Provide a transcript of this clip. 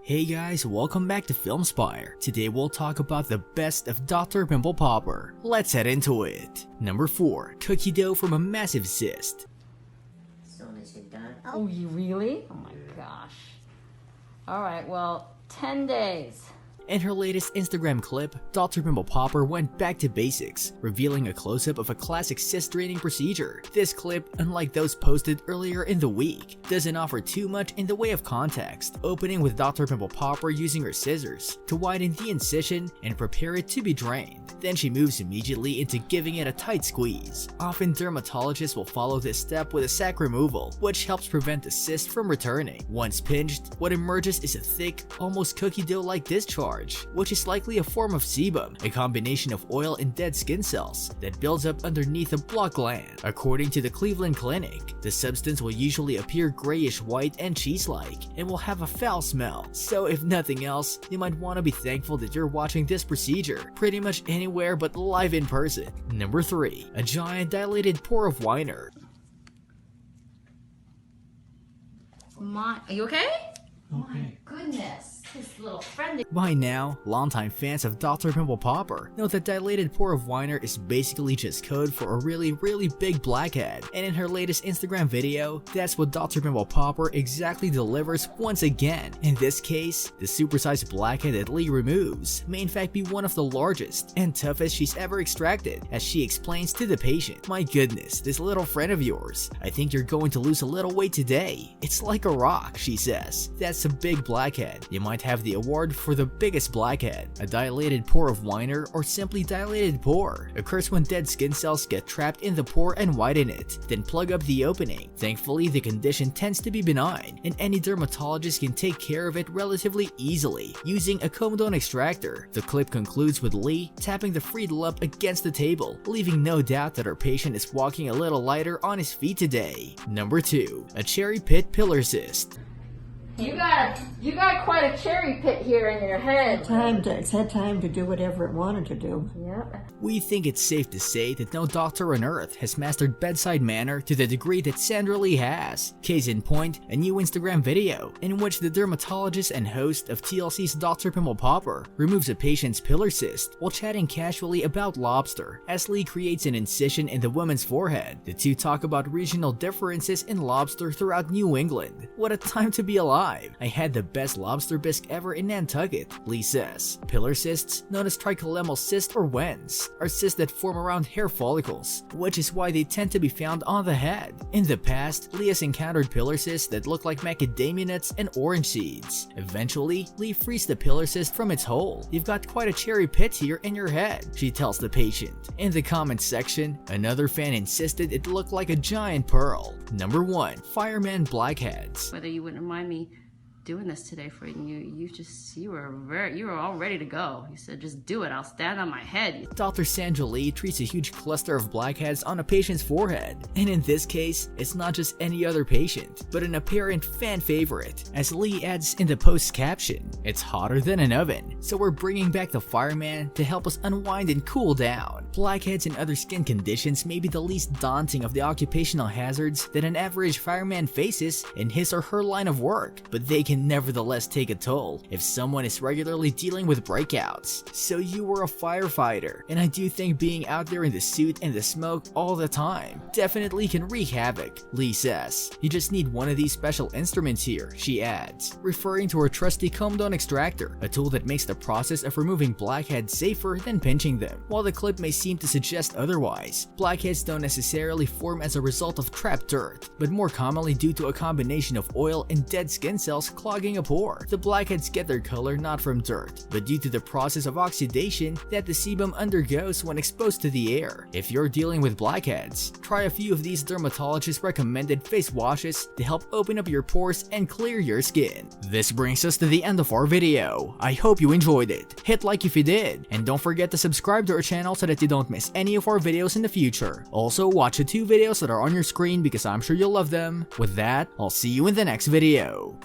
Hey guys, welcome back to Film Spire. Today we'll talk about the best of Dr. Pimple Popper. Let's head into it. Number 4. Cookie dough from a massive cyst. As soon as you're done. Oh, you really? Oh my gosh. Alright, well, 10 days. In her latest Instagram clip, Dr. Pimple Popper went back to basics, revealing a close-up of a classic cyst draining procedure. This clip, unlike those posted earlier in the week, doesn't offer too much in the way of context, opening with Dr. Pimple Popper using her scissors to widen the incision and prepare it to be drained. Then she moves immediately into giving it a tight squeeze. Often dermatologists will follow this step with a sac removal, which helps prevent the cyst from returning. Once pinched, what emerges is a thick, almost cookie dough-like discharge, which is likely a form of sebum, a combination of oil and dead skin cells that builds up underneath a block gland. According to the Cleveland Clinic, the substance will usually appear grayish white and cheese-like and will have a foul smell. So if nothing else, you might want to be thankful that you're watching this procedure pretty much anywhere but live in person. Number 3. A giant dilated pore of Weiner. Are you okay? Oh my goodness. His little friend. By now, longtime fans of Dr. Pimple Popper know that dilated pore of Weiner is basically just code for a really big blackhead, and in her latest Instagram video, that's what Dr. Pimple Popper exactly delivers once again. In this case, the supersized blackhead that Lee removes may in fact be one of the largest and toughest she's ever extracted, as she explains to the patient, "My goodness, this little friend of yours, I think you're going to lose a little weight today. It's like a rock," she says. That's a big blackhead. You might have the award for the biggest blackhead. A dilated pore of Weiner, or simply dilated pore, occurs when dead skin cells get trapped in the pore and widen it, then plug up the opening. Thankfully, the condition tends to be benign, and any dermatologist can take care of it relatively easily using a comedone extractor. The clip concludes with Lee tapping the freed lump against the table, leaving no doubt that our patient is walking a little lighter on his feet today. Number 2. A cherry pit pillar cyst. You got quite a cherry pit here in your head. It's had time to do whatever it wanted to do. Yep. We think it's safe to say that no doctor on earth has mastered bedside manner to the degree that Sandra Lee has. Case in point, a new Instagram video in which the dermatologist and host of TLC's Dr. Pimple Popper removes a patient's pillar cyst while chatting casually about lobster, as Lee creates an incision in the woman's forehead. The two talk about regional differences in lobster throughout New England. What a time to be alive. I had the best lobster bisque ever in Nantucket, Lee says. Pillar cysts, known as tricholemal cysts or WENs, are cysts that form around hair follicles, which is why they tend to be found on the head. In the past, Lee has encountered pillar cysts that look like macadamia nuts and orange seeds. Eventually, Lee frees the pillar cyst from its hole. "You've got quite a cherry pit here in your head," she tells the patient. In the comments section, another fan insisted it looked like a giant pearl. Number 1. Fireman blackheads. Whether you wouldn't mind me doing this today for you, you were all ready to go. You said, "Just do it, I'll stand on my head." Dr. Sandra Lee treats a huge cluster of blackheads on a patient's forehead, and in this case, it's not just any other patient, but an apparent fan favorite, as Lee adds in the post's caption, "It's hotter than an oven, so we're bringing back the fireman to help us unwind and cool down." Blackheads and other skin conditions may be the least daunting of the occupational hazards that an average fireman faces in his or her line of work, but they can nevertheless take a toll if someone is regularly dealing with breakouts. So you were a firefighter, and I do think being out there in the suit and the smoke all the time definitely can wreak havoc, Lee says. "You just need one of these special instruments here," she adds, referring to her trusty comedone extractor, a tool that makes the process of removing blackheads safer than pinching them. While the clip may seem to suggest otherwise, blackheads don't necessarily form as a result of trapped dirt, but more commonly due to a combination of oil and dead skin cells clogging a pore. The blackheads get their color not from dirt, but due to the process of oxidation that the sebum undergoes when exposed to the air. If you're dealing with blackheads, try a few of these dermatologist recommended face washes to help open up your pores and clear your skin. This brings us to the end of our video. I hope you enjoyed it. Hit like if you did, and don't forget to subscribe to our channel so that you don't miss any of our videos in the future. Also, watch the 2 videos that are on your screen because I'm sure you'll love them. With that, I'll see you in the next video.